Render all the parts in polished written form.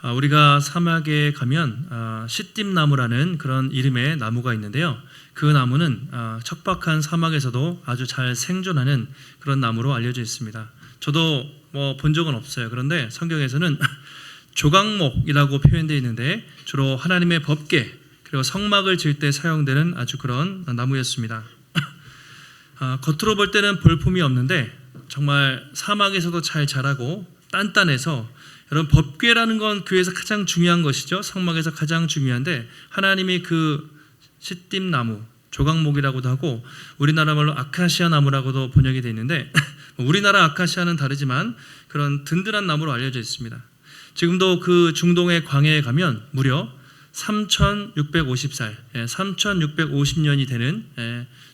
우리가 사막에 가면 시띠나무라는 그런 이름의 나무가 있는데요. 그 나무는 척박한 사막에서도 아주 잘 생존하는 그런 나무로 알려져 있습니다. 저도 본 적은 없어요. 그런데 성경에서는 조각목이라고 표현되어 있는데 주로 하나님의 법궤 그리고 성막을 지을 때 사용되는 아주 그런 나무였습니다. 겉으로 볼 때는 볼품이 없는데 정말 사막에서도 잘 자라고 단단해서, 여러분, 법궤라는 건 교회에서 가장 중요한 것이죠. 성막에서 가장 중요한데 하나님이 그 시띠나무, 조각목이라고도 하고 우리나라 말로 아카시아 나무라고도 번역이 되어 있는데 우리나라 아카시아는 다르지만 그런 든든한 나무로 알려져 있습니다. 지금도 그 중동의 광야에 가면 무려 3,650살, 3,650년이 되는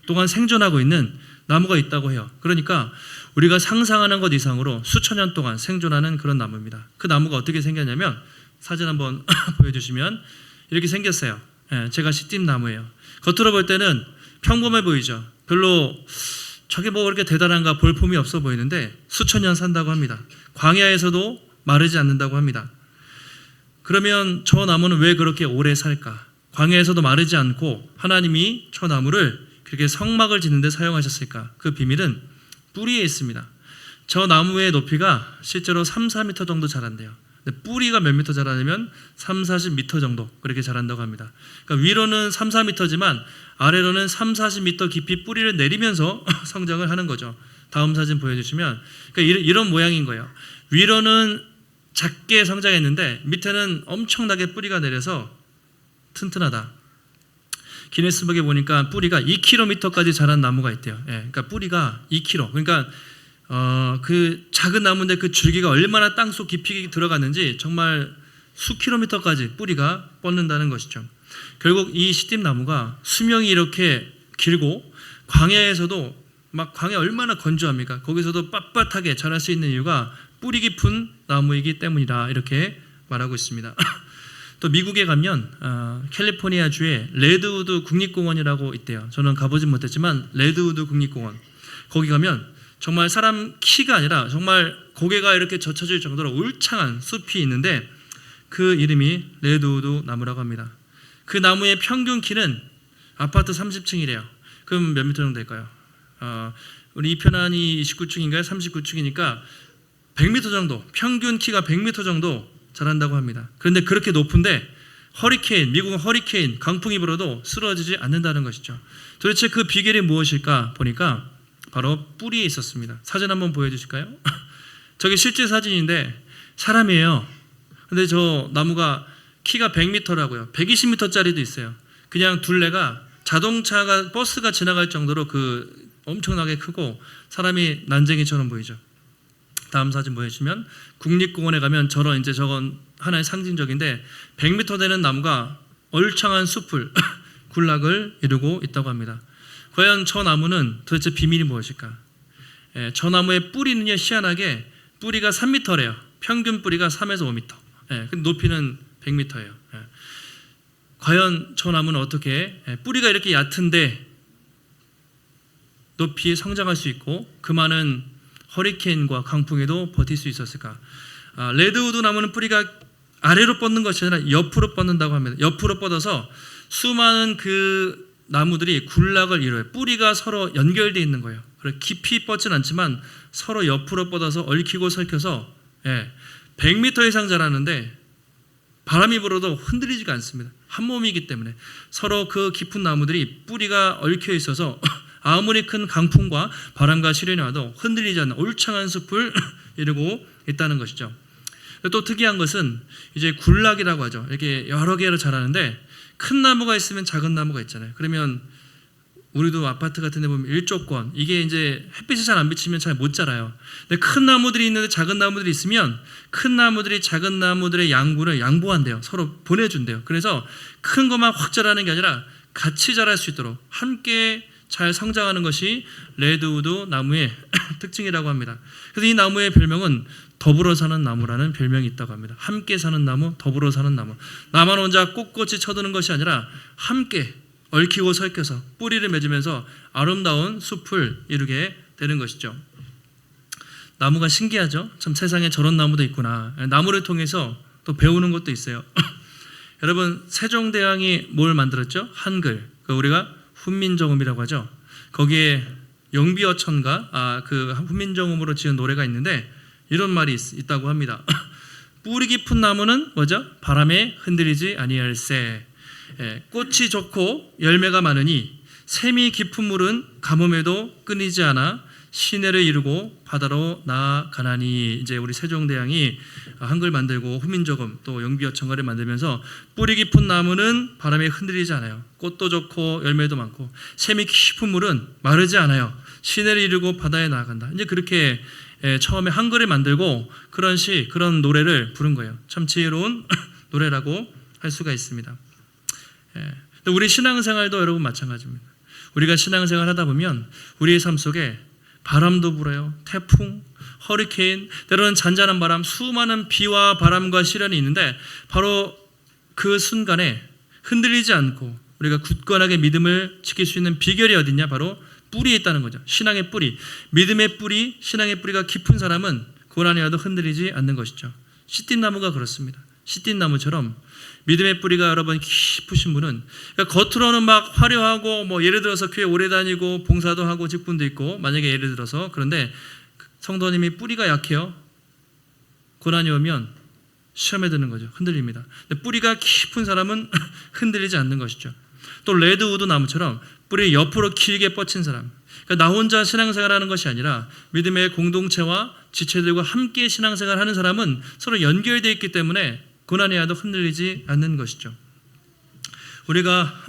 동안 생존하고 있는 나무가 있다고 해요. 그러니까 우리가 상상하는 것 이상으로 수천 년 동안 생존하는 그런 나무입니다. 그 나무가 어떻게 생겼냐면, 사진 한번 보여주시면 이렇게 생겼어요. 제가 시띠나무예요. 겉으로 볼 때는 평범해 보이죠. 별로 저게 뭐 그렇게 대단한가, 볼품이 없어 보이는데 수천 년 산다고 합니다. 광야에서도 마르지 않는다고 합니다. 그러면 저 나무는 왜 그렇게 오래 살까? 광야에서도 마르지 않고 하나님이 저 나무를 그렇게 성막을 짓는 데 사용하셨을까? 그 비밀은 뿌리에 있습니다. 저 나무의 높이가 실제로 3, 4m 정도 자란대요. 근데 뿌리가 몇 미터 자라냐면 3, 40m 정도 그렇게 자란다고 합니다. 그러니까 위로는 3, 4m지만 아래로는 3, 40m 깊이 뿌리를 내리면서 성장을 하는 거죠. 다음 사진 보여주시면, 그러니까 이런 모양인 거예요. 위로는 작게 성장했는데 밑에는 엄청나게 뿌리가 내려서 튼튼하다. 기네스북에 보니까 뿌리가 2km까지 자란 나무가 있대요. 그러니까 뿌리가 2km. 그러니까 그 작은 나무인데 그 줄기가 얼마나 땅속 깊이 들어갔는지 정말 수 킬로미터까지 뿌리가 뻗는다는 것이죠. 결국 이 시띠나무가 수명이 이렇게 길고 광야에서도 막 광야 얼마나 건조합니까? 거기서도 빳빳하게 자랄 수 있는 이유가 뿌리 깊은 나무이기 때문이다, 이렇게 말하고 있습니다. 또 미국에 가면 캘리포니아주에 레드우드 국립공원이라고 있대요. 저는 가보진 못했지만 레드우드 국립공원, 거기 가면 정말 사람 키가 아니라 정말 고개가 이렇게 젖혀질 정도로 울창한 숲이 있는데 그 이름이 레드우드 나무라고 합니다. 그 나무의 평균 키는 아파트 30층이래요. 그럼 몇 미터 정도 될까요? 우리 이편안이 29층인가요? 39층이니까 100m 정도, 평균 키가 100m 정도 자란다고 합니다. 그런데 그렇게 높은데 허리케인, 미국은 허리케인, 강풍이 불어도 쓰러지지 않는다는 것이죠. 도대체 그 비결이 무엇일까 보니까 바로 뿌리에 있었습니다. 사진 한번 보여주실까요? 저게 실제 사진인데 사람이에요. 근데 저 나무가 키가 100m라고요. 120m짜리도 있어요. 그냥 둘레가 자동차가, 버스가 지나갈 정도로 그 엄청나게 크고 사람이 난쟁이처럼 보이죠. 다음 사진 보여주시면 국립공원에 가면 저런 저건 하나의 상징적인데 100m 되는 나무가 얼창한 숲을 군락을 이루고 있다고 합니다. 과연 저 나무는 도대체 비밀이 무엇일까? 저 나무의 뿌리는요, 희한하게 뿌리가 3m래요. 평균 뿌리가 3에서 5m. 근데 높이는 100m예요. 과연 저 나무는 어떻게 뿌리가 이렇게 얕은데 높이 성장할 수 있고 그 많은 허리케인과 강풍에도 버틸 수 있었을까? 레드우드 나무는 뿌리가 아래로 뻗는 것이 아니라 옆으로 뻗는다고 합니다. 옆으로 뻗어서 수많은 그 나무들이 군락을 이뤄요. 뿌리가 서로 연결되어 있는 거예요. 깊이 뻗진 않지만 서로 옆으로 뻗어서 얽히고 설켜서 100m 이상 자라는데 바람이 불어도 흔들리지가 않습니다. 한 몸이기 때문에 서로 그 깊은 나무들이 뿌리가 얽혀 있어서 아무리 큰 강풍과 바람과 시련이 와도 흔들리지 않는 울창한 숲을 이루고 있다는 것이죠. 또 특이한 것은 이제 군락이라고 하죠. 이렇게 여러 개로 자라는데 큰 나무가 있으면 작은 나무가 있잖아요. 그러면 우리도 아파트 같은 데 보면 일조권, 이게 이제 햇빛이 잘 안 비치면 잘 못 자라요. 근데 큰 나무들이 있는데 작은 나무들이 있으면 큰 나무들이 작은 나무들의 양분을 양보한대요. 서로 보내준대요. 그래서 큰 것만 확 자라는 게 아니라 같이 자랄 수 있도록 함께 잘 성장하는 것이 레드우드 나무의 특징이라고 합니다. 그래서 이 나무의 별명은 더불어 사는 나무라는 별명이 있다고 합니다. 함께 사는 나무, 더불어 사는 나무. 나만 혼자 꼿꼿이 쳐드는 것이 아니라 함께 얽히고 설켜서 뿌리를 맺으면서 아름다운 숲을 이루게 되는 것이죠. 나무가 신기하죠? 참 세상에 저런 나무도 있구나. 나무를 통해서 또 배우는 것도 있어요. 여러분 세종대왕이 뭘 만들었죠? 한글. 우리가 훈민정음이라고 하죠. 거기에 영비어천가 그 훈민정음으로 지은 노래가 있는데 이런 말이 있다고 합니다. 뿌리 깊은 나무는 뭐죠? 바람에 흔들리지 아니할세. 꽃이 좋고 열매가 많으니 샘이 깊은 물은 가뭄에도 끊이지 않아 시내를 이루고 바다로 나아가나니. 이제 우리 세종대왕이 한글 만들고 훈민정음 또 영비어천가를 만들면서 뿌리 깊은 나무는 바람에 흔들리지 않아요. 꽃도 좋고 열매도 많고 샘이 깊은 물은 마르지 않아요. 시내를 이루고 바다에 나아간다. 이제 그렇게 처음에 한글을 만들고 그런 노래를 부른 거예요. 참 지혜로운 노래라고 할 수가 있습니다. 우리 신앙생활도 여러분 마찬가지입니다. 우리가 신앙생활 하다 보면 우리의 삶 속에 바람도 불어요. 태풍, 허리케인, 때로는 잔잔한 바람, 수많은 비와 바람과 시련이 있는데 바로 그 순간에 흔들리지 않고 우리가 굳건하게 믿음을 지킬 수 있는 비결이 어딨냐? 바로 뿌리에 있다는 거죠. 신앙의 뿌리, 믿음의 뿌리, 신앙의 뿌리가 깊은 사람은 고난이 와도 흔들리지 않는 것이죠. 시띠나무가 그렇습니다. 시띠나무처럼 믿음의 뿌리가 여러분 깊으신 분은 그러니까 겉으로는 막 화려하고 예를 들어서 교회 오래 다니고 봉사도 하고 직분도 있고 만약에 예를 들어서 그런데 성도님이 뿌리가 약해요. 고난이 오면 시험에 드는 거죠. 흔들립니다. 근데 뿌리가 깊은 사람은 흔들리지 않는 것이죠. 또 레드우드 나무처럼 뿌리 옆으로 길게 뻗친 사람. 그러니까 나 혼자 신앙생활하는 것이 아니라 믿음의 공동체와 지체들과 함께 신앙생활하는 사람은 서로 연결되어 있기 때문에 고난이 와도 흔들리지 않는 것이죠. 우리가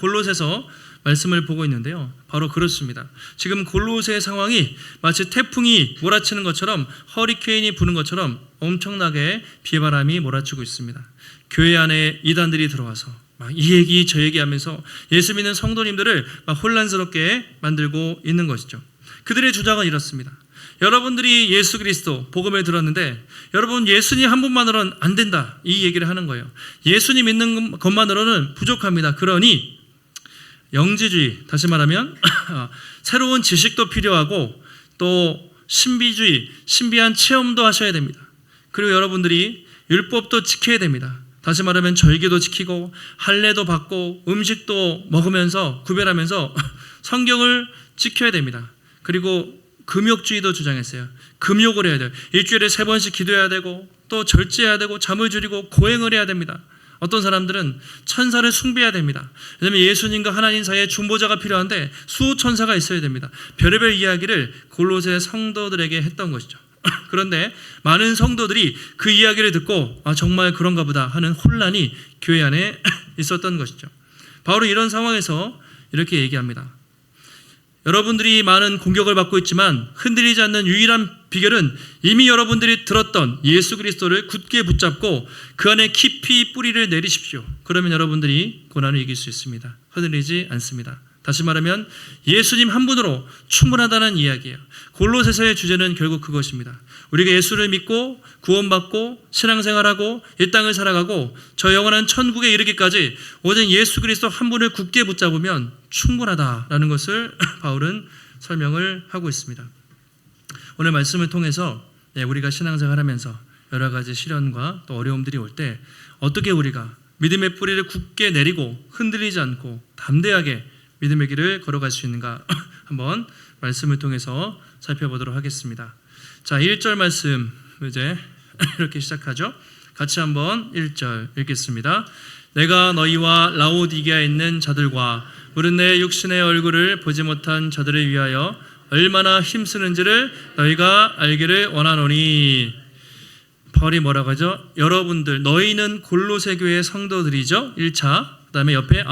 골로새서 말씀을 보고 있는데요. 바로 그렇습니다. 지금 골로새의 상황이 마치 태풍이 몰아치는 것처럼 허리케인이 부는 것처럼 엄청나게 비바람이 몰아치고 있습니다. 교회 안에 이단들이 들어와서 막 이 얘기 저 얘기 하면서 예수 믿는 성도님들을 막 혼란스럽게 만들고 있는 것이죠. 그들의 주장은 이렇습니다. 여러분들이 예수 그리스도 복음을 들었는데 여러분 예수님 한 분만으로는 안 된다. 이 얘기를 하는 거예요. 예수님 믿는 것만으로는 부족합니다. 그러니 영지주의, 다시 말하면 새로운 지식도 필요하고 또 신비주의, 신비한 체험도 하셔야 됩니다. 그리고 여러분들이 율법도 지켜야 됩니다. 다시 말하면 절기도 지키고 할례도 받고 음식도 먹으면서 구별하면서 성경을 지켜야 됩니다. 그리고 금욕주의도 주장했어요. 금욕을 해야 돼요. 일주일에 3번씩 기도해야 되고 또 절제해야 되고 잠을 줄이고 고행을 해야 됩니다. 어떤 사람들은 천사를 숭배해야 됩니다. 왜냐하면 예수님과 하나님 사이에 중보자가 필요한데 수호천사가 있어야 됩니다. 별의별 이야기를 골로새 성도들에게 했던 것이죠. 그런데 많은 성도들이 그 이야기를 듣고 정말 그런가 보다 하는 혼란이 교회 안에 있었던 것이죠. 바로 이런 상황에서 이렇게 얘기합니다. 여러분들이 많은 공격을 받고 있지만 흔들리지 않는 유일한 비결은 이미 여러분들이 들었던 예수 그리스도를 굳게 붙잡고 그 안에 깊이 뿌리를 내리십시오. 그러면 여러분들이 고난을 이길 수 있습니다. 흔들리지 않습니다. 다시 말하면 예수님 한 분으로 충분하다는 이야기예요. 골로새서의 주제는 결국 그것입니다. 우리가 예수를 믿고 구원받고 신앙생활하고 이 땅을 살아가고 저 영원한 천국에 이르기까지 오직 예수 그리스도 한 분을 굳게 붙잡으면 충분하다라는 것을 바울은 설명을 하고 있습니다. 오늘 말씀을 통해서 우리가 신앙생활하면서 여러 가지 시련과 또 어려움들이 올 때 어떻게 우리가 믿음의 뿌리를 굳게 내리고 흔들리지 않고 담대하게 믿음의 길을 걸어갈 수 있는가 한번 말씀을 통해서 살펴보도록 하겠습니다. 자, 1절 말씀 이제 이렇게 시작하죠. 같이 한번 1절 읽겠습니다. 내가 너희와 라오디게아에 있는 자들과 무릇 내 육신의 얼굴을 보지 못한 자들을 위하여 얼마나 힘쓰는지를 너희가 알기를 원하노니. 바울이 뭐라고 하죠? 여러분들, 너희는 골로새 교회의 성도들이죠. 1차. 그 다음에 옆에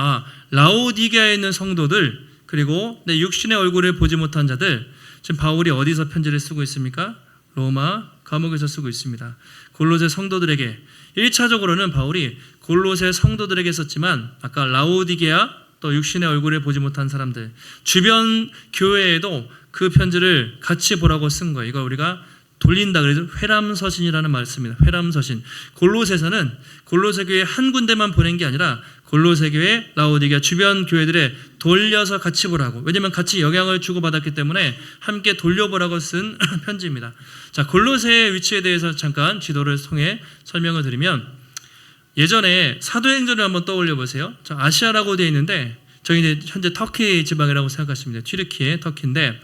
라오디게아에 있는 성도들, 그리고 내 육신의 얼굴을 보지 못한 자들. 지금 바울이 어디서 편지를 쓰고 있습니까? 로마 감옥에서 쓰고 있습니다. 골로새 성도들에게 1차적으로는 바울이 골로새 성도들에게 썼지만 아까 라오디게아 또 육신의 얼굴을 보지 못한 사람들 주변 교회에도 그 편지를 같이 보라고 쓴 거예요. 이거 우리가 돌린다 그래서 회람서신이라는 말을 씁니다. 회람서신. 골로새서는 골로새 교회 한 군데만 보낸 게 아니라 골로새 교회, 라오디게아 주변 교회들에 돌려서 같이 보라고. 왜냐하면 같이 영향을 주고받았기 때문에 함께 돌려보라고 쓴 편지입니다. 자, 골로새의 위치에 대해서 잠깐 지도를 통해 설명을 드리면, 예전에 사도행전을 한번 떠올려 보세요. 자, 아시아라고 되어 있는데 저희 이제 현재 터키 지방이라고 생각하시면 돼요. 튀르키예, 터키인데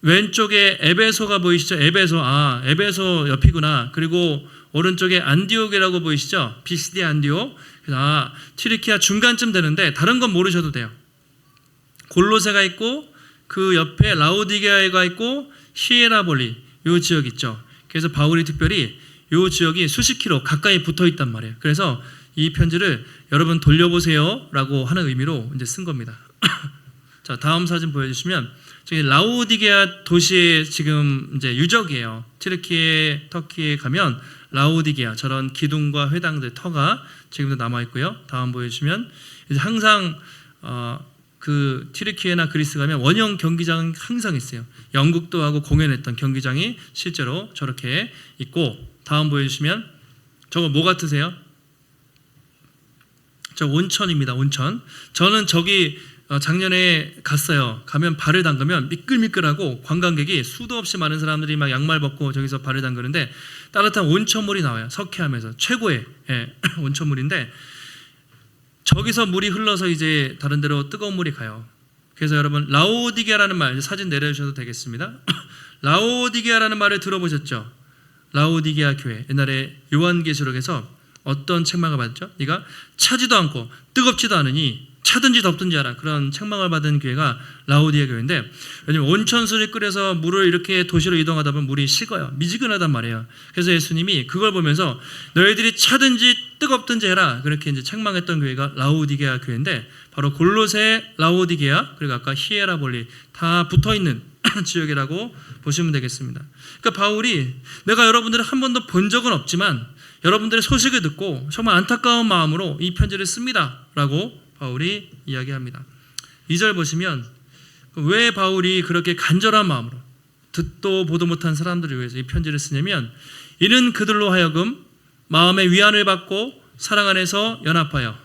왼쪽에 에베소가 보이시죠? 에베소 옆이구나. 그리고 오른쪽에 안디옥이라고 보이시죠? 비시디 안디옥. 그래서 튀르키아 중간쯤 되는데 다른 건 모르셔도 돼요. 골로새가 있고 그 옆에 라오디게아가 있고 히에라볼리 이 지역 있죠. 그래서 바울이 특별히 이 지역이 수십 킬로 가까이 붙어 있단 말이에요. 그래서 이 편지를 여러분 돌려보세요 라고 하는 의미로 이제 쓴 겁니다. 자, 다음 사진 보여주시면 저기 라오디게아 도시의 지금 이제 유적이에요. 튀르키예, 터키에 가면 라오디게아 저런 기둥과 회당들 터가 지금도 남아 있고요. 다음 보여주시면 이제 항상 그 튀르키예나 그리스 가면 원형 경기장 항상 있어요. 연극도 하고 공연했던 경기장이 실제로 저렇게 있고, 다음 보여주시면 저거 뭐 같으세요? 저 온천입니다. 온천. 저는 저기 작년에 갔어요. 가면 발을 담그면 미끌미끌하고 관광객이 수도 없이 많은 사람들이 막 양말 벗고 저기서 발을 담그는데 따뜻한 온천물이 나와요. 석회하면서 최고의 온천물인데 저기서 물이 흘러서 이제 다른 데로 뜨거운 물이 가요. 그래서 여러분 라오디게아라는 말, 사진 내려주셔도 되겠습니다. 라오디게아라는 말을 들어보셨죠? 라오디게아 교회, 옛날에 요한계시록에서 어떤 책망을 받았죠? 네가 차지도 않고 뜨겁지도 않으니 차든지 덥든지 하라, 그런 책망을 받은 교회가 라오디게아 교회인데, 왜냐면 온천수를 끓여서 물을 이렇게 도시로 이동하다 보면 물이 식어요. 미지근하단 말이에요. 그래서 예수님이 그걸 보면서 너희들이 차든지 뜨겁든지 해라, 그렇게 이제 책망했던 교회가 라오디게아 교회인데, 바로 골로새, 라오디게아, 그리고 아까 히에라볼리 다 붙어있는 지역이라고 보시면 되겠습니다. 그러니까 바울이 내가 여러분들을 한 번도 본 적은 없지만 여러분들의 소식을 듣고 정말 안타까운 마음으로 이 편지를 씁니다 라고 바울이 이야기합니다. 2절 보시면 왜 바울이 그렇게 간절한 마음으로 듣도 보도 못한 사람들을 위해서 이 편지를 쓰냐면, 이는 그들로 하여금 마음의 위안을 받고 사랑 안에서 연합하여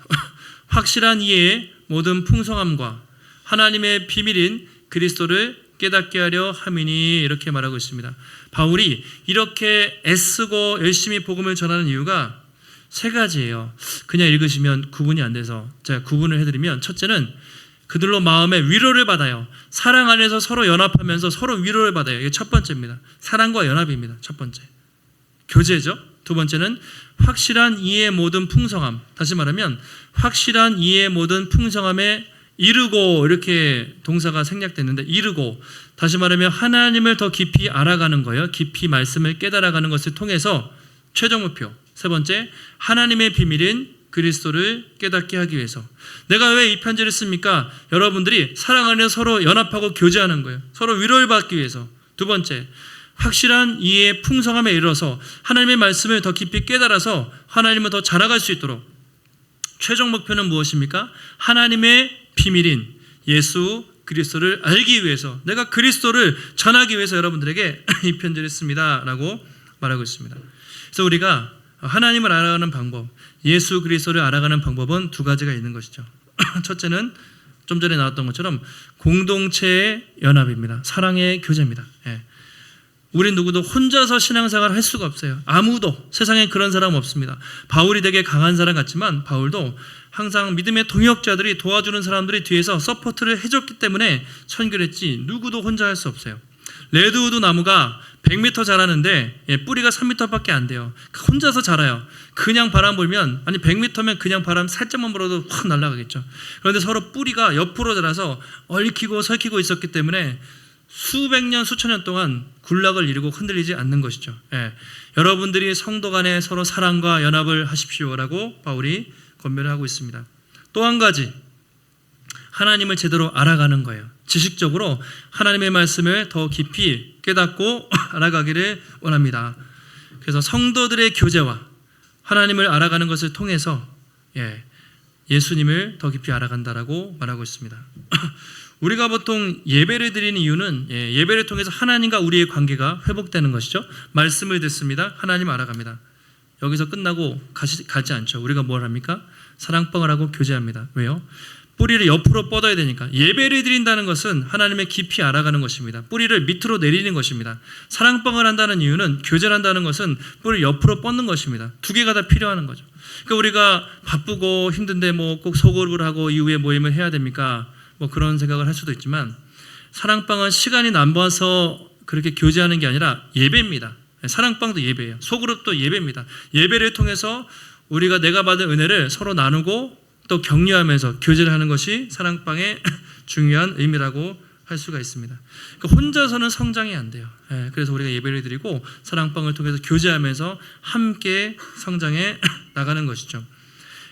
확실한 이해의 모든 풍성함과 하나님의 비밀인 그리스도를 깨닫게 하려 함이니, 이렇게 말하고 있습니다. 바울이 이렇게 애쓰고 열심히 복음을 전하는 이유가 세 가지예요. 그냥 읽으시면 구분이 안 돼서 제가 구분을 해드리면, 첫째는 그들로 마음의 위로를 받아요. 사랑 안에서 서로 연합하면서 서로 위로를 받아요. 이게 첫 번째입니다. 사랑과 연합입니다. 첫 번째. 교제죠. 두 번째는 확실한 이해의 모든 풍성함. 다시 말하면 확실한 이해의 모든 풍성함에 이르고, 이렇게 동사가 생략됐는데 이르고, 다시 말하면 하나님을 더 깊이 알아가는 거예요. 깊이 말씀을 깨달아가는 것을 통해서 최종 목표. 세 번째, 하나님의 비밀인 그리스도를 깨닫게 하기 위해서. 내가 왜 이 편지를 씁니까? 여러분들이 사랑 안에서 서로 연합하고 교제하는 거예요. 서로 위로를 받기 위해서. 두 번째, 확실한 이해의 풍성함에 이르러서 하나님의 말씀을 더 깊이 깨달아서 하나님을 더 잘 알아갈 수 있도록. 최종 목표는 무엇입니까? 하나님의 비밀인 예수 그리스도를 알기 위해서, 내가 그리스도를 전하기 위해서 여러분들에게 이 편지를 씁니다 라고 말하고 있습니다. 그래서 우리가 하나님을 알아가는 방법, 예수 그리스도를 알아가는 방법은 두 가지가 있는 것이죠. 첫째는 좀 전에 나왔던 것처럼 공동체의 연합입니다. 사랑의 교제입니다. 우리 누구도 혼자서 신앙생활을 할 수가 없어요. 아무도 세상에 그런 사람 없습니다. 바울이 되게 강한 사람 같지만 바울도 항상 믿음의 동역자들이 도와주는 사람들이 뒤에서 서포트를 해줬기 때문에 선교를 했지, 누구도 혼자 할 수 없어요. 레드우드 나무가 100m 자라는데 뿌리가 3m밖에 안 돼요. 혼자서 자라요. 그냥 바람 불면, 아니 100m면 그냥 바람 살짝만 불어도 확 날아가겠죠. 그런데 서로 뿌리가 옆으로 자라서 얽히고 설키고 있었기 때문에 수백 년, 수천 년 동안 군락을 이루고 흔들리지 않는 것이죠. 여러분들이 성도 간에 서로 사랑과 연합을 하십시오라고 바울이 권면을 하고 있습니다. 또 한 가지, 하나님을 제대로 알아가는 거예요. 지식적으로 하나님의 말씀을 더 깊이 깨닫고 알아가기를 원합니다. 그래서 성도들의 교제와 하나님을 알아가는 것을 통해서 예수님을 더 깊이 알아간다라고 말하고 있습니다. 우리가 보통 예배를 드리는 이유는 예배를 통해서 하나님과 우리의 관계가 회복되는 것이죠. 말씀을 듣습니다. 하나님 알아갑니다. 여기서 끝나고 가지 않죠. 우리가 뭘 합니까? 사랑방을 하고 교제합니다. 왜요? 뿌리를 옆으로 뻗어야 되니까. 예배를 드린다는 것은 하나님의 깊이 알아가는 것입니다. 뿌리를 밑으로 내리는 것입니다. 사랑방을 한다는 이유는, 교제를 한다는 것은 뿌리를 옆으로 뻗는 것입니다. 두 개가 다 필요한 거죠. 그러니까 우리가 바쁘고 힘든데 뭐 꼭 소그룹을 하고 이후에 모임을 해야 됩니까? 뭐 그런 생각을 할 수도 있지만, 사랑방은 시간이 남아서 그렇게 교제하는 게 아니라 예배입니다. 사랑방도 예배예요. 소그룹도 예배입니다. 예배를 통해서 우리가 내가 받은 은혜를 서로 나누고 또 격려하면서 교제를 하는 것이 사랑방의 중요한 의미라고 할 수가 있습니다. 그러니까 혼자서는 성장이 안 돼요. 그래서 우리가 예배를 드리고 사랑방을 통해서 교제하면서 함께 성장해 나가는 것이죠.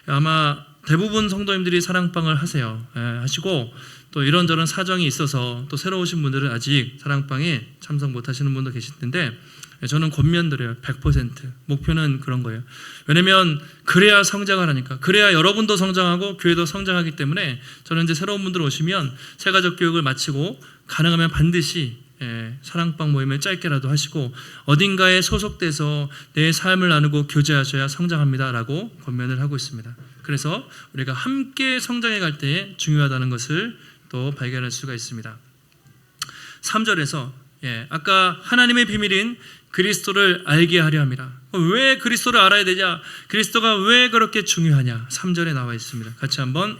아마 대부분 성도님들이 사랑방을 하시고, 또 이런저런 사정이 있어서 또 새로 오신 분들은 아직 사랑방에 참석 못 하시는 분도 계실 텐데, 저는 권면드려요. 100%. 목표는 그런 거예요. 왜냐면 그래야 성장을 하니까. 그래야 여러분도 성장하고 교회도 성장하기 때문에, 저는 이제 새로운 분들 오시면 새가족 교육을 마치고 가능하면 반드시 사랑방 모임을 짧게라도 하시고 어딘가에 소속돼서 내 삶을 나누고 교제하셔야 성장합니다라고 권면을 하고 있습니다. 그래서 우리가 함께 성장해 갈 때에 중요하다는 것을 또 발견할 수가 있습니다. 3절에서 아까 하나님의 비밀인 그리스도를 알게 하려 함이라. 왜 그리스도를 알아야 되냐? 그리스도가 왜 그렇게 중요하냐? 3절에 나와 있습니다. 같이 한번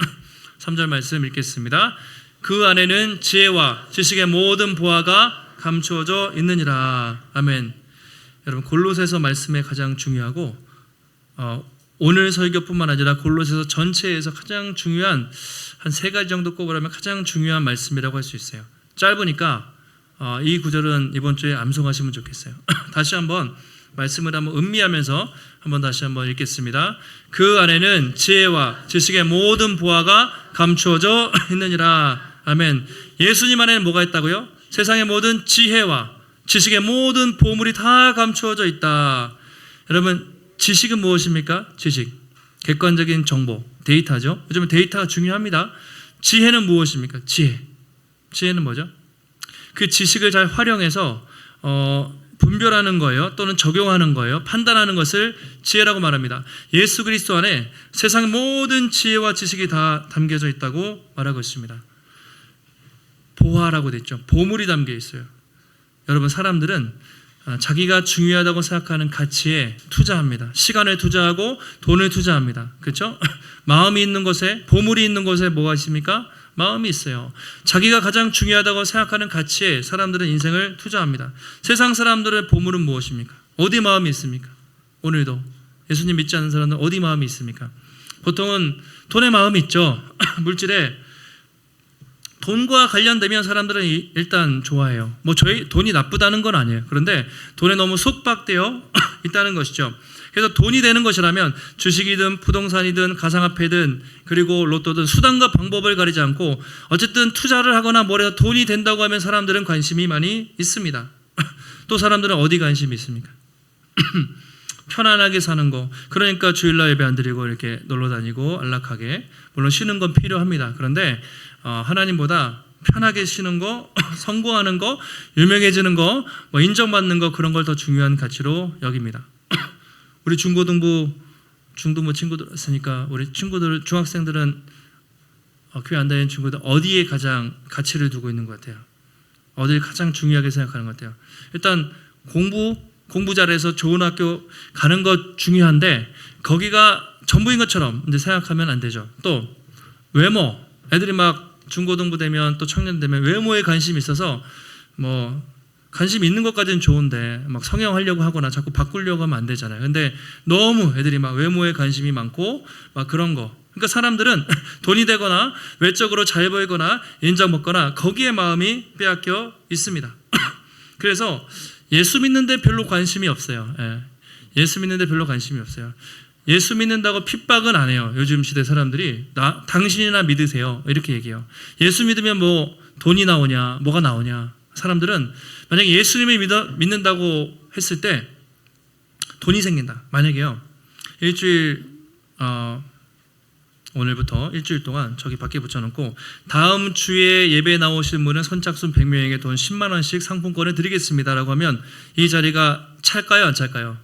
3절 말씀 읽겠습니다. 그 안에는 지혜와 지식의 모든 보화가 감추어져 있느니라. 아멘. 여러분, 골로새서 말씀에 가장 중요하고 오늘 설교뿐만 아니라 골로새서 전체에서 가장 중요한 한 3가지 정도 꼽으라면 가장 중요한 말씀이라고 할 수 있어요. 짧으니까 이 구절은 이번 주에 암송하시면 좋겠어요. 다시 한번 말씀을 한번 음미하면서 한번 다시 한번 읽겠습니다. 그 안에는 지혜와 지식의 모든 보화가 감추어져 있느니라. 아멘. 예수님 안에는 뭐가 있다고요? 세상의 모든 지혜와 지식의 모든 보물이 다 감추어져 있다. 여러분, 지식은 무엇입니까? 지식, 객관적인 정보, 데이터죠. 요즘은 데이터가 중요합니다. 지혜는 무엇입니까? 지혜는 뭐죠? 그 지식을 잘 활용해서 분별하는 거예요. 또는 적용하는 거예요. 판단하는 것을 지혜라고 말합니다. 예수 그리스도 안에 세상의 모든 지혜와 지식이 다 담겨져 있다고 말하고 있습니다. 보화라고 됐죠. 보물이 담겨 있어요. 여러분, 사람들은 자기가 중요하다고 생각하는 가치에 투자합니다. 시간을 투자하고 돈을 투자합니다. 그렇죠? 마음이 있는 곳에, 보물이 있는 곳에 뭐가 있습니까? 마음이 있어요. 자기가 가장 중요하다고 생각하는 가치에 사람들은 인생을 투자합니다. 세상 사람들의 보물은 무엇입니까? 어디 마음이 있습니까? 오늘도 예수님 믿지 않는 사람들은 어디 마음이 있습니까? 보통은 돈에 마음이 있죠. 물질에 돈과 관련되면 사람들은 일단 좋아해요. 뭐 돈이 나쁘다는 건 아니에요. 그런데 돈에 너무 속박되어 있다는 것이죠. 그래서 돈이 되는 것이라면 주식이든 부동산이든 가상화폐든 그리고 로또든 수단과 방법을 가리지 않고 어쨌든 투자를 하거나 뭐래서 돈이 된다고 하면 사람들은 관심이 많이 있습니다. 또 사람들은 어디 관심이 있습니까? 편안하게 사는 거. 그러니까 주일날 예배 안 드리고 이렇게 놀러 다니고 안락하게. 물론 쉬는 건 필요합니다. 그런데 하나님보다 편하게 쉬는 거, 성공하는 거, 유명해지는 거, 뭐 인정받는 거, 그런 걸 더 중요한 가치로 여깁니다. 우리 중고등부 친구들 있으니까 우리 친구들, 중학생들은 교회 안 다니는 친구들 어디에 가장 가치를 두고 있는 것 같아요? 어디를 가장 중요하게 생각하는 것 같아요? 일단 공부 잘해서 좋은 학교 가는 것 중요한데 거기가 전부인 것처럼 이제 생각하면 안 되죠. 또 외모, 애들이 막 중고등부 되면 또 청년 되면 외모에 관심이 있어서 뭐 관심 있는 것까지는 좋은데 막 성형하려고 하거나 자꾸 바꾸려고 하면 안 되잖아요. 근데 너무 애들이 막 외모에 관심이 많고 막 그런 거. 그러니까 사람들은 돈이 되거나 외적으로 잘 보이거나 인정받거나 거기에 마음이 빼앗겨 있습니다. 그래서 예수 믿는데 별로 관심이 없어요. 예수 믿는데 별로 관심이 없어요. 예수 믿는다고 핍박은 안 해요. 요즘 시대 사람들이 당신이나 믿으세요 이렇게 얘기해요. 예수 믿으면 뭐 돈이 나오냐 뭐가 나오냐. 사람들은 만약에 예수님을 믿는다고 했을 때 돈이 생긴다. 만약에요 일주일 오늘부터 일주일 동안 저기 밖에 붙여놓고 다음 주에 예배 나오신 분은 선착순 100명에게 돈 10만 원씩 상품권을 드리겠습니다라고 하면 이 자리가 찰까요, 안 찰까요?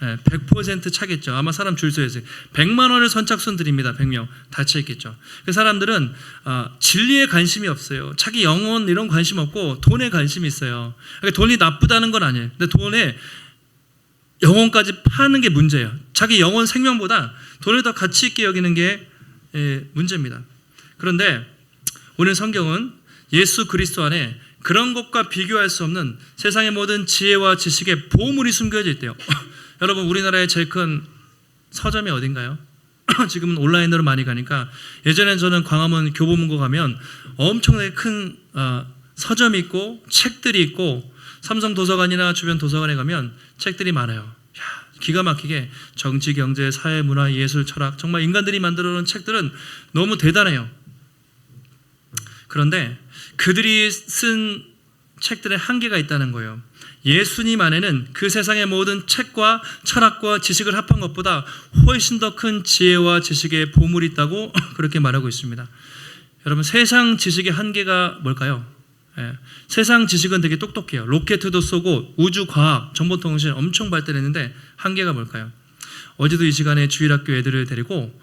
100% 차겠죠. 아마 사람 줄 서야지. 100만 원을 선착순 드립니다. 100명 다 차 있겠죠. 그 사람들은 진리에 관심이 없어요. 자기 영혼 이런 관심 없고 돈에 관심이 있어요. 그러니까 돈이 나쁘다는 건 아니에요. 근데 돈에 영혼까지 파는 게 문제예요. 자기 영혼 생명보다 돈을 더 가치 있게 여기는 게 문제입니다. 그런데 오늘 성경은 예수 그리스도 안에 그런 것과 비교할 수 없는 세상의 모든 지혜와 지식의 보물이 숨겨져 있대요. 여러분, 우리나라의 제일 큰 서점이 어딘가요? 지금은 온라인으로 많이 가니까 예전엔 저는 광화문 교보문고 가면 엄청나게 큰 서점이 있고 책들이 있고 삼성 도서관이나 주변 도서관에 가면 책들이 많아요. 기가 막히게 정치, 경제, 사회, 문화, 예술, 철학 정말 인간들이 만들어 놓은 책들은 너무 대단해요. 그런데 그들이 쓴 책들의 한계가 있다는 거예요. 예수님 안에는 그 세상의 모든 책과 철학과 지식을 합한 것보다 훨씬 더 큰 지혜와 지식의 보물이 있다고 그렇게 말하고 있습니다. 여러분, 세상 지식의 한계가 뭘까요? 세상 지식은 되게 똑똑해요. 로켓도 쏘고 우주, 과학, 정보통신 엄청 발달했는데 한계가 뭘까요? 어제도 이 시간에 주일학교 애들을 데리고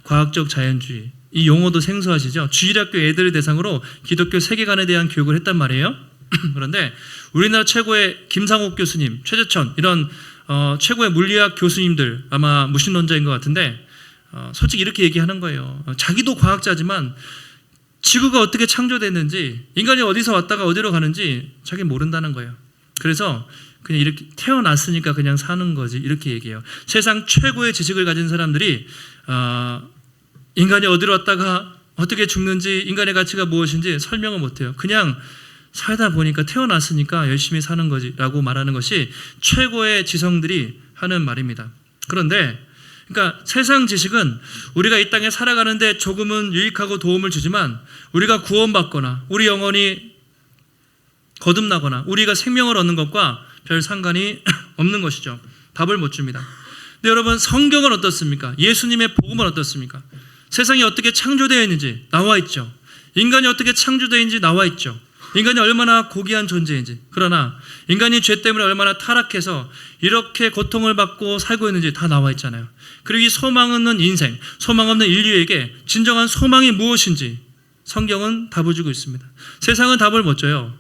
과학적 자연주의, 이 용어도 생소하시죠? 주일학교 애들을 대상으로 기독교 세계관에 대한 교육을 했단 말이에요. 그런데 우리나라 최고의 김상옥 교수님, 최재천 이런 최고의 물리학 교수님들 아마 무신론자인 것 같은데 솔직히 이렇게 얘기하는 거예요. 자기도 과학자지만 지구가 어떻게 창조됐는지, 인간이 어디서 왔다가 어디로 가는지 자기 모른다는 거예요. 그래서 그냥 이렇게 태어났으니까 그냥 사는 거지 이렇게 얘기해요. 세상 최고의 지식을 가진 사람들이 인간이 어디로 왔다가 어떻게 죽는지, 인간의 가치가 무엇인지 설명을 못해요. 그냥 살다 보니까 태어났으니까 열심히 사는 거지 라고 말하는 것이 최고의 지성들이 하는 말입니다. 그런데 그러니까 세상 지식은 우리가 이 땅에 살아가는데 조금은 유익하고 도움을 주지만 우리가 구원받거나 우리 영혼이 거듭나거나 우리가 생명을 얻는 것과 별 상관이 없는 것이죠. 답을 못 줍니다. 근데 여러분, 성경은 어떻습니까? 예수님의 복음은 어떻습니까? 세상이 어떻게 창조되어 있는지 나와 있죠. 인간이 어떻게 창조되어 있는지 나와 있죠. 인간이 얼마나 고귀한 존재인지, 그러나 인간이 죄 때문에 얼마나 타락해서 이렇게 고통을 받고 살고 있는지 다 나와 있잖아요. 그리고 이 소망 없는 인생, 소망 없는 인류에게 진정한 소망이 무엇인지 성경은 답을 주고 있습니다. 세상은 답을 못 줘요.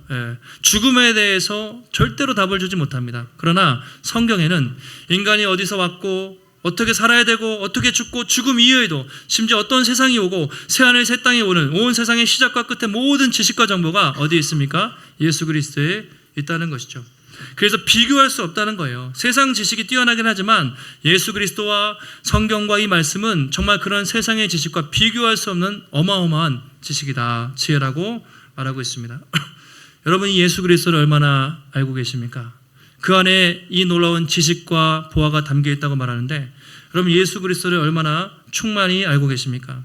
죽음에 대해서 절대로 답을 주지 못합니다. 그러나 성경에는 인간이 어디서 왔고 어떻게 살아야 되고 어떻게 죽고 죽음 이후에도 심지어 어떤 세상이 오고 새하늘 새 땅이 오는 온 세상의 시작과 끝의 모든 지식과 정보가 어디에 있습니까? 예수 그리스도에 있다는 것이죠. 그래서 비교할 수 없다는 거예요. 세상 지식이 뛰어나긴 하지만 예수 그리스도와 성경과 이 말씀은 정말 그런 세상의 지식과 비교할 수 없는 어마어마한 지식이다, 지혜라고 말하고 있습니다. 여러분이 예수 그리스도를 얼마나 알고 계십니까? 그 안에 이 놀라운 지식과 보화가 담겨 있다고 말하는데, 여러분 예수 그리스도를 얼마나 충만히 알고 계십니까?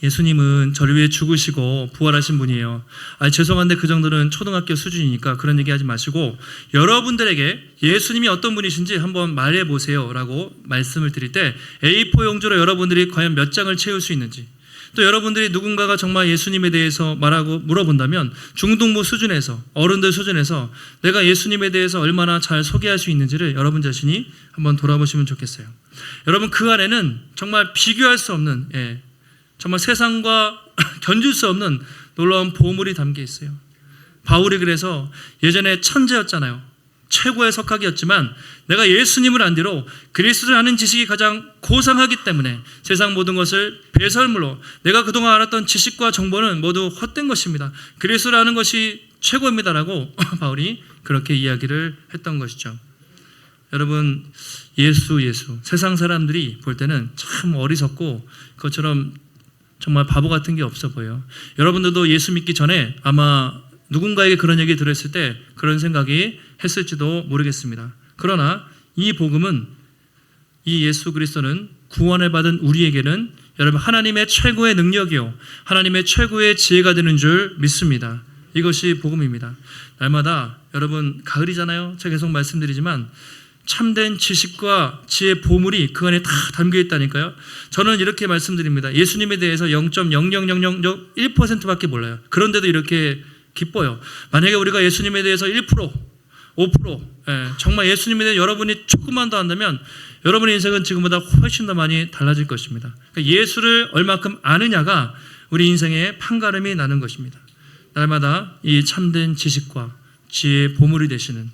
예수님은 저를 위해 죽으시고 부활하신 분이에요. 죄송한데 그 정도는 초등학교 수준이니까 그런 얘기하지 마시고 여러분들에게 예수님이 어떤 분이신지 한번 말해보세요 라고 말씀을 드릴 때 A4 용지로 여러분들이 과연 몇 장을 채울 수 있는지, 또 여러분들이 누군가가 정말 예수님에 대해서 말하고 물어본다면 중등부 수준에서, 어른들 수준에서 내가 예수님에 대해서 얼마나 잘 소개할 수 있는지를 여러분 자신이 한번 돌아보시면 좋겠어요. 여러분, 그 안에는 정말 비교할 수 없는, 정말 세상과 견줄 수 없는 놀라운 보물이 담겨 있어요. 바울이 그래서 예전에 천재였잖아요. 최고의 석학이었지만 내가 예수님을 안 뒤로 그리스도를 아는 지식이 가장 고상하기 때문에 세상 모든 것을 배설물로, 내가 그동안 알았던 지식과 정보는 모두 헛된 것입니다, 그리스도를 아는 것이 최고입니다라고 바울이 그렇게 이야기를 했던 것이죠. 여러분, 예수 세상 사람들이 볼 때는 참 어리석고 그것처럼 정말 바보 같은 게 없어 보여요. 여러분들도 예수 믿기 전에 아마 누군가에게 그런 얘기 들었을 때 그런 생각이 했을지도 모르겠습니다. 그러나 이 복음은, 이 예수 그리스도는 구원을 받은 우리에게는 여러분 하나님의 최고의 능력이요 하나님의 최고의 지혜가 되는 줄 믿습니다. 이것이 복음입니다. 날마다 여러분 가을이잖아요. 제가 계속 말씀드리지만 참된 지식과 지혜의 보물이 그 안에 다 담겨 있다니까요. 저는 이렇게 말씀드립니다. 예수님에 대해서 0.00001%밖에 몰라요. 그런데도 이렇게 기뻐요. 만약에 우리가 예수님에 대해서 1%, 5%, 정말 예수님에 대해 여러분이 조금만 더 한다면 여러분의 인생은 지금보다 훨씬 더 많이 달라질 것입니다. 그러니까 예수를 얼마큼 아느냐가 우리 인생의 판가름이 나는 것입니다. 날마다 이 참된 지식과 지혜의 보물이 되시는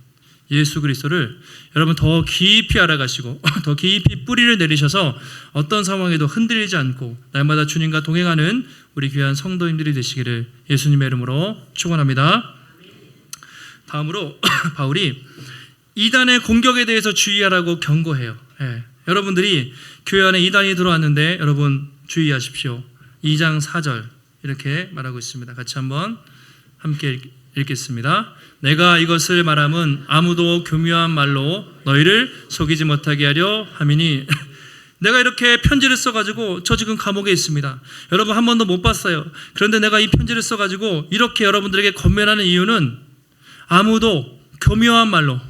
예수 그리스도를 여러분 더 깊이 알아가시고 더 깊이 뿌리를 내리셔서 어떤 상황에도 흔들리지 않고 날마다 주님과 동행하는 우리 귀한 성도님들이 되시기를 예수님의 이름으로 축원합니다. 다음으로 바울이 이단의 공격에 대해서 주의하라고 경고해요. 여러분들이 교회 안에 이단이 들어왔는데 여러분 주의하십시오. 2장 4절 이렇게 말하고 있습니다. 같이 한번 함께 읽겠습니다. 내가 이것을 말함은 아무도 교묘한 말로 너희를 속이지 못하게 하려 함이니 내가 이렇게 편지를 써가지고 저 지금 감옥에 있습니다. 여러분 한 번도 못 봤어요. 그런데 내가 이 편지를 써가지고 이렇게 여러분들에게 권면하는 이유는 아무도 교묘한 말로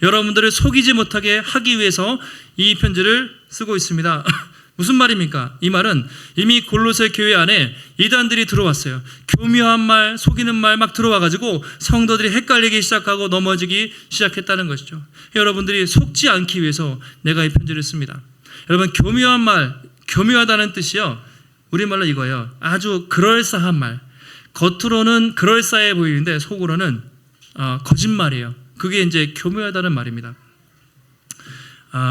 여러분들을 속이지 못하게 하기 위해서 이 편지를 쓰고 있습니다. 무슨 말입니까? 이 말은 이미 골로새 교회 안에 이단들이 들어왔어요. 교묘한 말, 속이는 말 막 들어와가지고 성도들이 헷갈리기 시작하고 넘어지기 시작했다는 것이죠. 여러분들이 속지 않기 위해서 내가 이 편지를 씁니다. 여러분 교묘한 말, 교묘하다는 뜻이요. 우리말로 이거예요. 아주 그럴싸한 말. 겉으로는 그럴싸해 보이는데 속으로는 거짓말이에요. 그게 이제 교묘하다는 말입니다.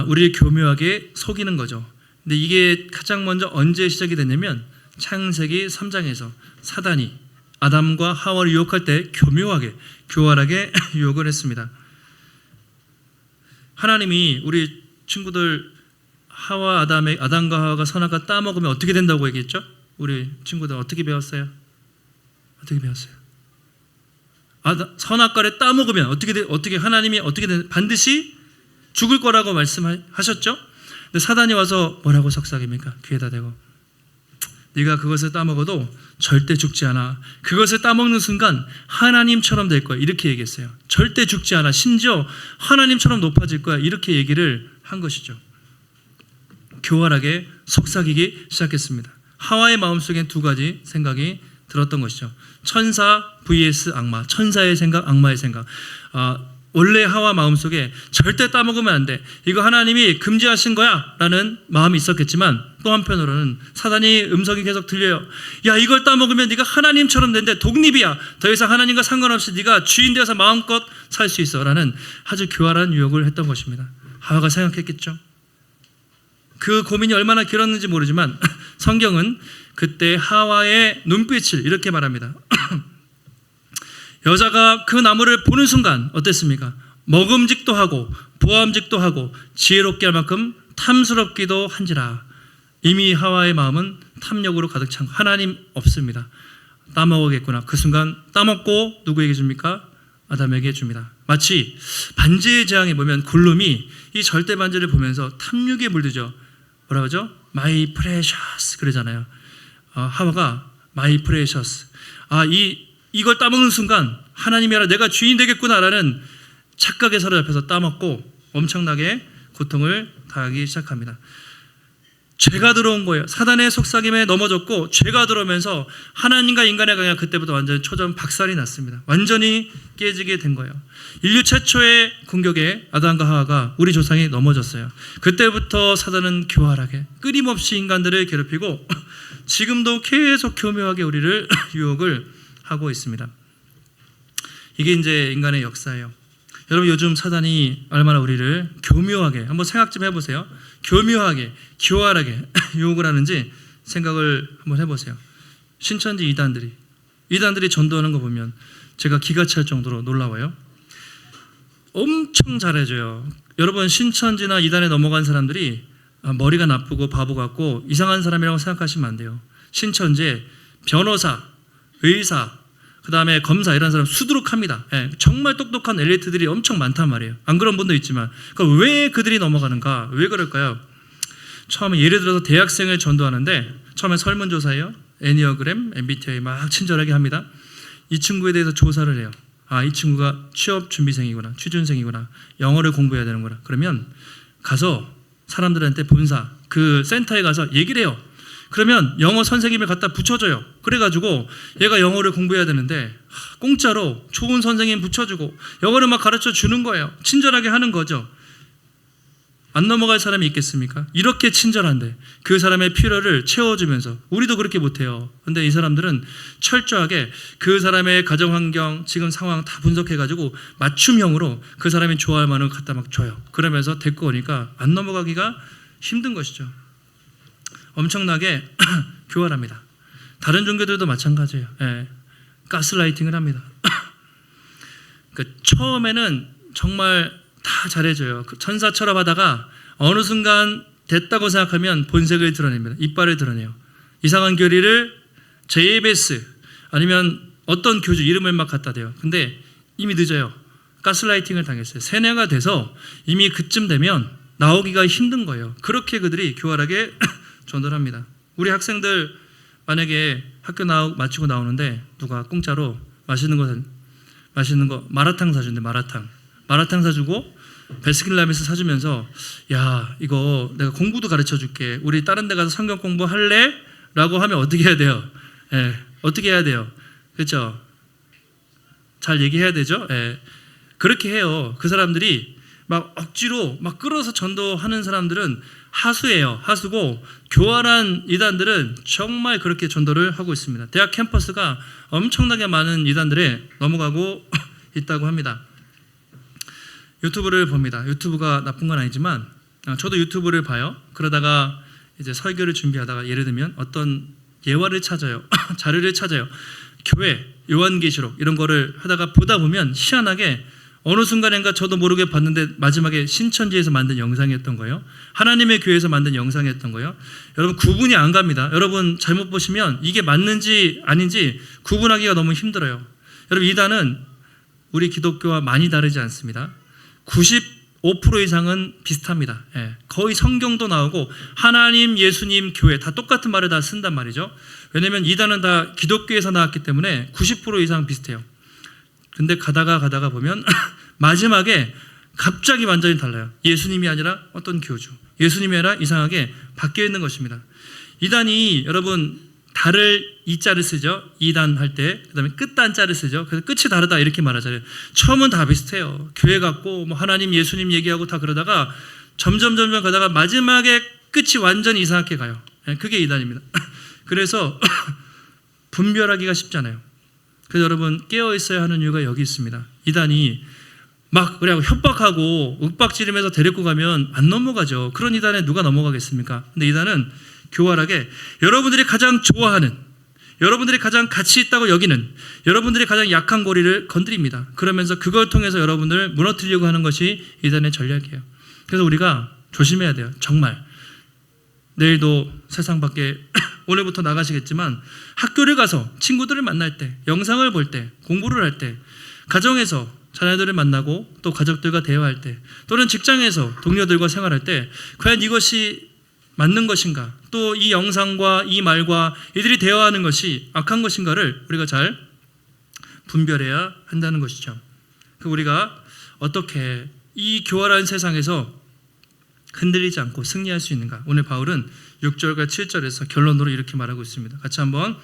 우리를 교묘하게 속이는 거죠. 근데 이게 가장 먼저 언제 시작이 됐냐면 창세기 3장에서 사단이 아담과 하와를 유혹할 때 교묘하게 교활하게 유혹을 했습니다. 하나님이 우리 친구들 아담과 하와가 선악과 따먹으면 어떻게 된다고 얘기했죠? 우리 친구들 어떻게 배웠어요? 선악과를 따먹으면 어떻게 하나님이 반드시 죽을 거라고 말씀하셨죠? 근데 사단이 와서 뭐라고 속삭입니까? 귀에다 대고 네가 그것을 따먹어도 절대 죽지 않아. 그것을 따먹는 순간 하나님처럼 될 거야. 이렇게 얘기했어요. 절대 죽지 않아. 심지어 하나님처럼 높아질 거야. 이렇게 얘기를 한 것이죠. 교활하게 속삭이기 시작했습니다. 하와의 마음속엔 두 가지 생각이 들었던 것이죠. 천사 vs 악마. 천사의 생각, 악마의 생각. 원래 하와 마음속에 절대 따먹으면 안 돼. 이거 하나님이 금지하신 거야 라는 마음이 있었겠지만 또 한편으로는 사단이 음성이 계속 들려요. 야 이걸 따먹으면 네가 하나님처럼 된대. 독립이야. 더 이상 하나님과 상관없이 네가 주인 되어서 마음껏 살 수 있어 라는 아주 교활한 유혹을 했던 것입니다. 하와가 생각했겠죠. 그 고민이 얼마나 길었는지 모르지만 성경은 그때 하와의 눈빛을 이렇게 말합니다. 여자가 그 나무를 보는 순간 어땠습니까? 먹음직도 하고 보암직도 하고 지혜롭게 할 만큼 탐스럽기도 한지라. 이미 하와의 마음은 탐욕으로 가득 찬 거. 하나님 없습니다. 따먹겠구나. 그 순간 따먹고 누구에게 줍니까? 아담에게 줍니다. 마치 반지의 제왕에 보면 굴lum이 이 절대 반지를 보면서 탐욕에 물들죠. 뭐라고 하죠? My precious 그러잖아요. 하와가 My precious. 이걸 따먹는 순간 하나님이 알아 내가 주인 되겠구나라는 착각에 사로잡혀서 따먹고 엄청나게 고통을 당하기 시작합니다. 죄가 들어온 거예요. 사단의 속삭임에 넘어졌고 죄가 들어오면서 하나님과 인간의 관계가 그때부터 완전히 초전박살이 났습니다. 완전히 깨지게 된 거예요. 인류 최초의 공격에 아담과 하와가 우리 조상이 넘어졌어요. 그때부터 사단은 교활하게 끊임없이 인간들을 괴롭히고 지금도 계속 교묘하게 우리를 유혹을 하고 있습니다. 이게 이제 인간의 역사예요. 여러분 요즘 사단이 얼마나 우리를 교묘하게 한번 생각 좀 해보세요. 교묘하게 교활하게 유혹을 하는지 생각을 한번 해보세요. 신천지 이단들이 전도하는 거 보면 제가 기가 찰 정도로 놀라워요. 엄청 잘해줘요. 여러분 신천지나 이단에 넘어간 사람들이 머리가 나쁘고 바보 같고 이상한 사람이라고 생각하시면 안 돼요. 신천지에 변호사, 의사, 그 다음에 검사 이런 사람 수두룩합니다. 정말 똑똑한 엘리트들이 엄청 많단 말이에요. 안 그런 분도 있지만 그러니까 왜 그들이 넘어가는가? 왜 그럴까요? 처음에 예를 들어서 대학생을 전도하는데 처음에 설문조사예요. 애니어그램, MBTI 막 친절하게 합니다. 이 친구에 대해서 조사를 해요. 아, 이 친구가 취업 준비생이구나, 취준생이구나, 영어를 공부해야 되는구나. 그러면 가서 사람들한테 본사 그 센터에 가서 얘기를 해요. 그러면 영어 선생님을 갖다 붙여줘요. 그래가지고 얘가 영어를 공부해야 되는데 공짜로 좋은 선생님 붙여주고 영어를 막 가르쳐 주는 거예요. 친절하게 하는 거죠. 안 넘어갈 사람이 있겠습니까? 이렇게 친절한데 그 사람의 필요를 채워주면서 우리도 그렇게 못해요. 근데 이 사람들은 철저하게 그 사람의 가정환경, 지금 상황 다 분석해가지고 맞춤형으로 그 사람이 좋아할 만한 거 갖다 막 줘요. 그러면서 데리고 오니까 안 넘어가기가 힘든 것이죠. 엄청나게 교활합니다. 다른 종교들도 마찬가지예요. 예, 가스라이팅을 합니다. 그러니까 처음에는 정말 다 잘해줘요. 천사처럼 하다가 어느 순간 됐다고 생각하면 본색을 드러냅니다. 이빨을 드러내요. 이상한 교리를 JBS 아니면 어떤 교주 이름을 막 갖다 대요. 근데 이미 늦어요. 가스라이팅을 당했어요. 세뇌가 돼서 이미 그쯤 되면 나오기가 힘든 거예요. 그렇게 그들이 교활하게 전달합니다. 우리 학생들 만약에 학교 마치고 나오는데 누가 공짜로 맛있는 거 마라탕 사준대. 마라탕 사주고 베스킨라빈스 사주면서 야, 이거 내가 공부도 가르쳐줄게. 우리 다른 데 가서 성경 공부할래? 라고 하면 어떻게 해야 돼요? 예, 어떻게 해야 돼요? 그렇죠? 잘 얘기해야 되죠? 예, 그렇게 해요. 그 사람들이 막 억지로 막 끌어서 전도하는 사람들은 하수예요. 하수고 교활한 이단들은 정말 그렇게 전도를 하고 있습니다. 대학 캠퍼스가 엄청나게 많은 이단들에 넘어가고 있다고 합니다. 유튜브를 봅니다. 유튜브가 나쁜 건 아니지만 저도 유튜브를 봐요. 그러다가 이제 설교를 준비하다가 예를 들면 어떤 예화를 찾아요. 자료를 찾아요. 교회, 요한계시록 이런 거를 하다가 보다 보면 희한하게 어느 순간인가 저도 모르게 봤는데 마지막에 신천지에서 만든 영상이었던 거예요. 하나님의 교회에서 만든 영상이었던 거예요. 여러분 구분이 안 갑니다. 여러분 잘못 보시면 이게 맞는지 아닌지 구분하기가 너무 힘들어요. 여러분 이단은 우리 기독교와 많이 다르지 않습니다. 95% 이상은 비슷합니다. 예, 거의 성경도 나오고 하나님, 예수님, 교회 다 똑같은 말을 다 쓴단 말이죠. 왜냐하면 이단은 다 기독교에서 나왔기 때문에 90% 이상 비슷해요. 근데 가다가 보면 마지막에 갑자기 완전히 달라요. 예수님이 아니라 어떤 교주, 예수님이 아니라 이상하게 바뀌어 있는 것입니다. 이단이 여러분 달을 이자를 쓰죠. 이단 할 때. 그다음에 끝단자를 쓰죠. 그래서 끝이 다르다 이렇게 말하잖아요. 처음은 다 비슷해요. 교회 같고 뭐 하나님, 예수님 얘기하고 다 그러다가 점점 가다가 마지막에 끝이 완전히 이상하게 가요. 그게 이단입니다. 그래서 분별하기가 쉽잖아요. 그래서 여러분 깨어 있어야 하는 이유가 여기 있습니다. 이단이 막 그래 협박하고 윽박지르면서 데리고 가면 안 넘어가죠. 그런 이단에 누가 넘어가겠습니까? 근데 이단은 교활하게 여러분들이 가장 좋아하는, 여러분들이 가장 가치 있다고 여기는, 여러분들이 가장 약한 고리를 건드립니다. 그러면서 그걸 통해서 여러분들을 무너뜨리려고 하는 것이 이단의 전략이에요. 그래서 우리가 조심해야 돼요. 정말. 내일도 세상 밖에 오늘부터 나가시겠지만 학교를 가서 친구들을 만날 때, 영상을 볼 때, 공부를 할 때, 가정에서 자녀들을 만나고 또 가족들과 대화할 때, 또는 직장에서 동료들과 생활할 때 과연 이것이 맞는 것인가, 또 이 영상과 이 말과 이들이 대화하는 것이 악한 것인가를 우리가 잘 분별해야 한다는 것이죠. 우리가 어떻게 이 교활한 세상에서 흔들리지 않고 승리할 수 있는가? 오늘 바울은 6절과 7절에서 결론으로 이렇게 말하고 있습니다. 같이 한번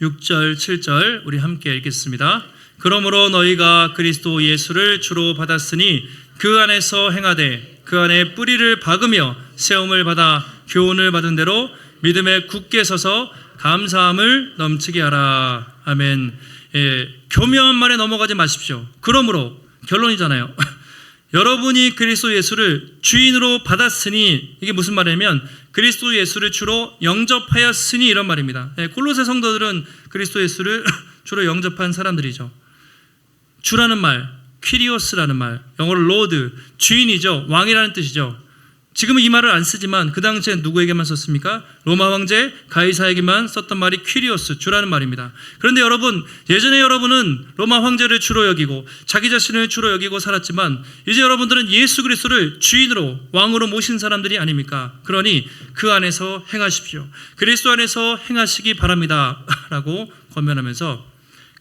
6절, 7절 우리 함께 읽겠습니다. 그러므로 너희가 그리스도 예수를 주로 받았으니 그 안에서 행하되 그 안에 뿌리를 박으며 세움을 받아 교훈을 받은 대로 믿음에 굳게 서서 감사함을 넘치게 하라. 아멘. 교묘한 말에 넘어가지 마십시오. 그러므로 결론이잖아요. 여러분이 그리스도 예수를 주인으로 받았으니, 이게 무슨 말이냐면 그리스도 예수를 주로 영접하였으니 이런 말입니다. 골로새 성도들은 그리스도 예수를 주로 영접한 사람들이죠. 주라는 말, 퀴리오스라는 말, 영어로 로드, 주인이죠. 왕이라는 뜻이죠. 지금은 이 말을 안 쓰지만 그 당시에 누구에게만 썼습니까? 로마 황제 가이사에게만 썼던 말이 퀴리오스, 주라는 말입니다. 그런데 여러분, 예전에 여러분은 로마 황제를 주로 여기고 자기 자신을 주로 여기고 살았지만 이제 여러분들은 예수 그리스도를 주인으로, 왕으로 모신 사람들이 아닙니까? 그러니 그 안에서 행하십시오. 그리스도 안에서 행하시기 바랍니다 라고 권면하면서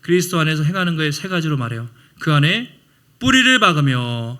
그리스도 안에서 행하는 거에 세 가지로 말해요. 그 안에 뿌리를 박으며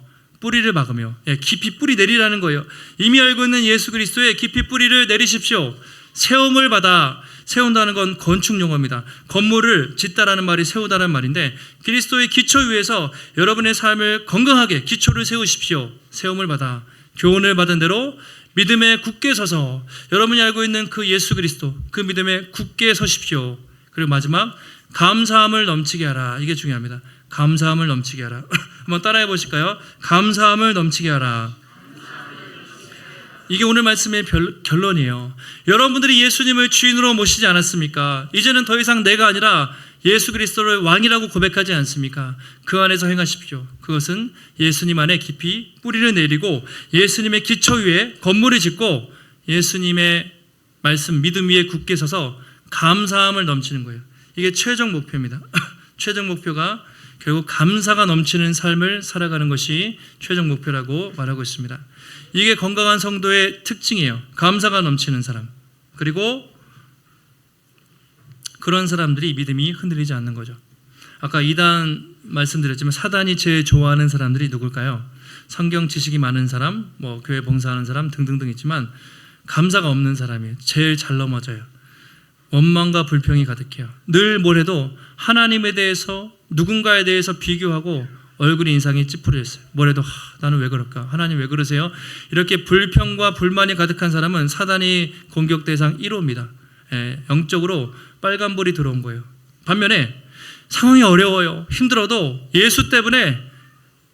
깊이 뿌리 내리라는 거예요. 이미 알고 있는 예수 그리스도에 깊이 뿌리를 내리십시오. 세움을 받아, 세운다는 건 건축 용어입니다. 건물을 짓다라는 말이 세우다라는 말인데, 그리스도의 기초 위에서 여러분의 삶을 건강하게 기초를 세우십시오. 세움을 받아 교훈을 받은 대로 믿음에 굳게 서서 여러분이 알고 있는 그 예수 그리스도, 그 믿음에 굳게 서십시오. 그리고 마지막, 감사함을 넘치게 하라. 이게 중요합니다. 감사함을 넘치게 하라. 한번 따라해 보실까요? 감사함을 넘치게 하라. 이게 오늘 말씀의 결론이에요. 여러분들이 예수님을 주인으로 모시지 않았습니까? 이제는 더 이상 내가 아니라 예수 그리스도를 왕이라고 고백하지 않습니까? 그 안에서 행하십시오. 그것은 예수님 안에 깊이 뿌리를 내리고 예수님의 기초 위에 건물을 짓고 예수님의 말씀, 믿음 위에 굳게 서서 감사함을 넘치는 거예요. 이게 최종 목표입니다. 최종 목표가 결국 감사가 넘치는 삶을 살아가는 것이 최종 목표라고 말하고 있습니다. 이게 건강한 성도의 특징이에요. 감사가 넘치는 사람. 그리고 그런 사람들이 믿음이 흔들리지 않는 거죠. 아까 2단 말씀드렸지만 사단이 제일 좋아하는 사람들이 누굴까요? 성경 지식이 많은 사람, 교회 봉사하는 사람 등등등 있지만 감사가 없는 사람이에요. 제일 잘 넘어져요. 원망과 불평이 가득해요. 늘 뭘 해도 하나님에 대해서, 누군가에 대해서 비교하고 얼굴 인상이 찌푸려졌어요. 뭘 해도 나는 왜 그럴까? 하나님 왜 그러세요? 이렇게 불평과 불만이 가득한 사람은 사단이 공격 대상 1호입니다. 영적으로 빨간불이 들어온 거예요. 반면에 상황이 어려워요. 힘들어도 예수 때문에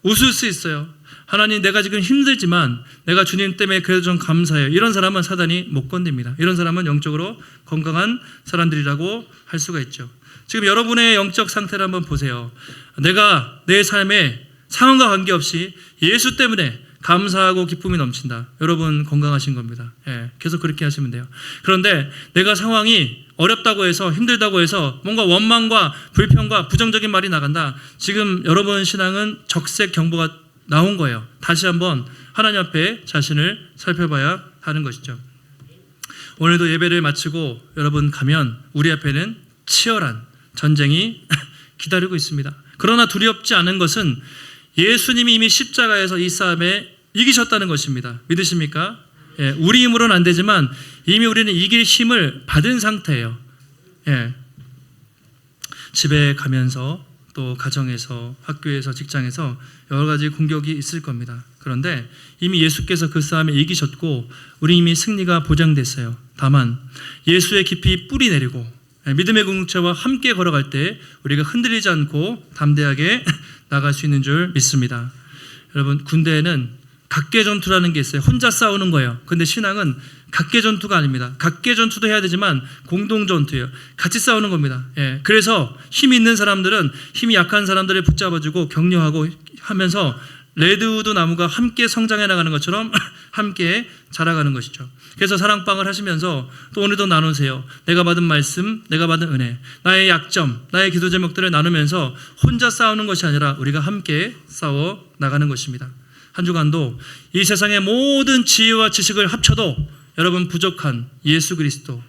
웃을 수 있어요. 하나님, 내가 지금 힘들지만 내가 주님 때문에 그래도 좀 감사해요. 이런 사람은 사단이 못 건듭니다. 이런 사람은 영적으로 건강한 사람들이라고 할 수가 있죠. 지금 여러분의 영적 상태를 한번 보세요. 내가 내 삶에 상황과 관계없이 예수 때문에 감사하고 기쁨이 넘친다. 여러분 건강하신 겁니다. 계속 그렇게 하시면 돼요. 그런데 내가 상황이 어렵다고 해서, 힘들다고 해서 뭔가 원망과 불평과 부정적인 말이 나간다. 지금 여러분 신앙은 적색 경보가 나온 거예요. 다시 한번 하나님 앞에 자신을 살펴봐야 하는 것이죠. 오늘도 예배를 마치고 여러분 가면 우리 앞에는 치열한 전쟁이 기다리고 있습니다. 그러나 두렵지 않은 것은 예수님이 이미 십자가에서 이 싸움에 이기셨다는 것입니다. 믿으십니까? 우리 힘으로는 안 되지만 이미 우리는 이길 힘을 받은 상태예요. 집에 가면서 또 가정에서, 학교에서, 직장에서 여러 가지 공격이 있을 겁니다. 그런데 이미 예수께서 그 싸움에 이기셨고 우리 이미 승리가 보장됐어요. 다만 예수의 깊이 뿌리 내리고 믿음의 공동체와 함께 걸어갈 때 우리가 흔들리지 않고 담대하게 나갈 수 있는 줄 믿습니다. 여러분, 군대에는 각계 전투라는 게 있어요. 혼자 싸우는 거예요. 근데 신앙은 각계 전투가 아닙니다. 각계 전투도 해야 되지만 공동 전투예요. 같이 싸우는 겁니다. 그래서 힘 있는 사람들은 힘이 약한 사람들을 붙잡아주고 격려하고 하면서 레드우드 나무가 함께 성장해 나가는 것처럼 함께 자라가는 것이죠. 그래서 사랑방을 하시면서 또 오늘도 나누세요. 내가 받은 말씀, 내가 받은 은혜, 나의 약점, 나의 기도 제목들을 나누면서 혼자 싸우는 것이 아니라 우리가 함께 싸워 나가는 것입니다. 한 주간도 이 세상의 모든 지혜와 지식을 합쳐도 여러분 부족한 예수 그리스도,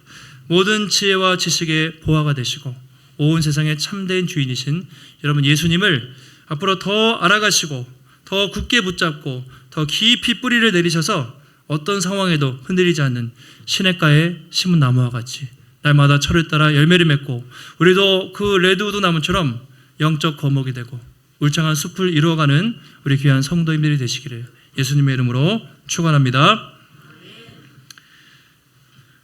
모든 지혜와 지식의 보화가 되시고 온 세상의 참된 주인이신 여러분 예수님을 앞으로 더 알아가시고 더 굳게 붙잡고 더 깊이 뿌리를 내리셔서 어떤 상황에도 흔들리지 않는 시냇가에 심은 나무와 같이 날마다 철을 따라 열매를 맺고 우리도 그 레드우드 나무처럼 영적 거목이 되고 울창한 숲을 이루어가는 우리 귀한 성도님들이 되시기를 예수님의 이름으로 축원합니다.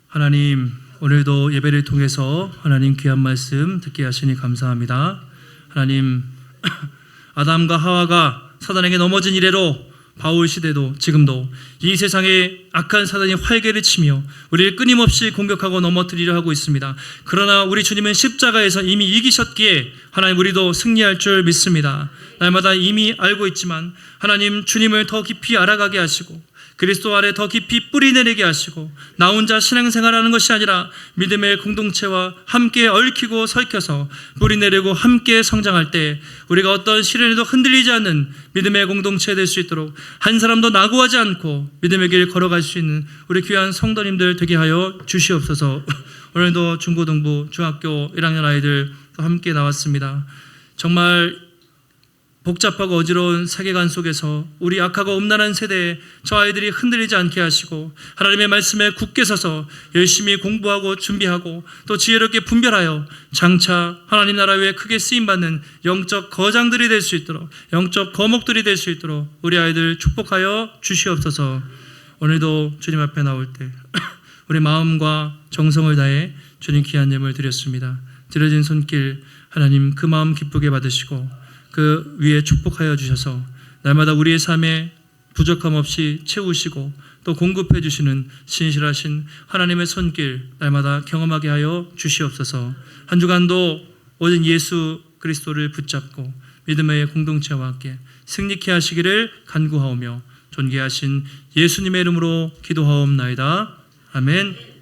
하나님, 오늘도 예배를 통해서 하나님 귀한 말씀 듣게 하시니 감사합니다. 하나님, 아담과 하와가 사단에게 넘어진 이래로 바울 시대도 지금도 이 세상에 악한 사단이 활개를 치며 우리를 끊임없이 공격하고 넘어뜨리려 하고 있습니다. 그러나 우리 주님은 십자가에서 이미 이기셨기에 하나님 우리도 승리할 줄 믿습니다. 날마다 이미 알고 있지만 하나님 주님을 더 깊이 알아가게 하시고 그리스도 아래 더 깊이 뿌리 내리게 하시고 나 혼자 신앙생활하는 것이 아니라 믿음의 공동체와 함께 얽히고 설켜서 뿌리 내리고 함께 성장할 때 우리가 어떤 시련에도 흔들리지 않는 믿음의 공동체 될 수 있도록 한 사람도 낙오하지 않고 믿음의 길 걸어갈 수 있는 우리 귀한 성도님들 되게 하여 주시옵소서. 오늘도 중고등부, 중학교 1학년 아이들 또 함께 나왔습니다. 정말 복잡하고 어지러운 세계관 속에서 우리 악하고 음란한 세대에 저 아이들이 흔들리지 않게 하시고 하나님의 말씀에 굳게 서서 열심히 공부하고 준비하고 또 지혜롭게 분별하여 장차 하나님 나라 위에 크게 쓰임받는 영적 거장들이 될 수 있도록, 영적 거목들이 될 수 있도록 우리 아이들 축복하여 주시옵소서. 오늘도 주님 앞에 나올 때 우리 마음과 정성을 다해 주님 귀한 예물 드렸습니다. 드려진 손길 하나님 그 마음 기쁘게 받으시고 그 위에 축복하여 주셔서 날마다 우리의 삶에 부족함 없이 채우시고 또 공급해 주시는 신실하신 하나님의 손길 날마다 경험하게 하여 주시옵소서. 한 주간도 오직 예수 그리스도를 붙잡고 믿음의 공동체와 함께 승리케 하시기를 간구하오며 존귀하신 예수님의 이름으로 기도하옵나이다. 아멘.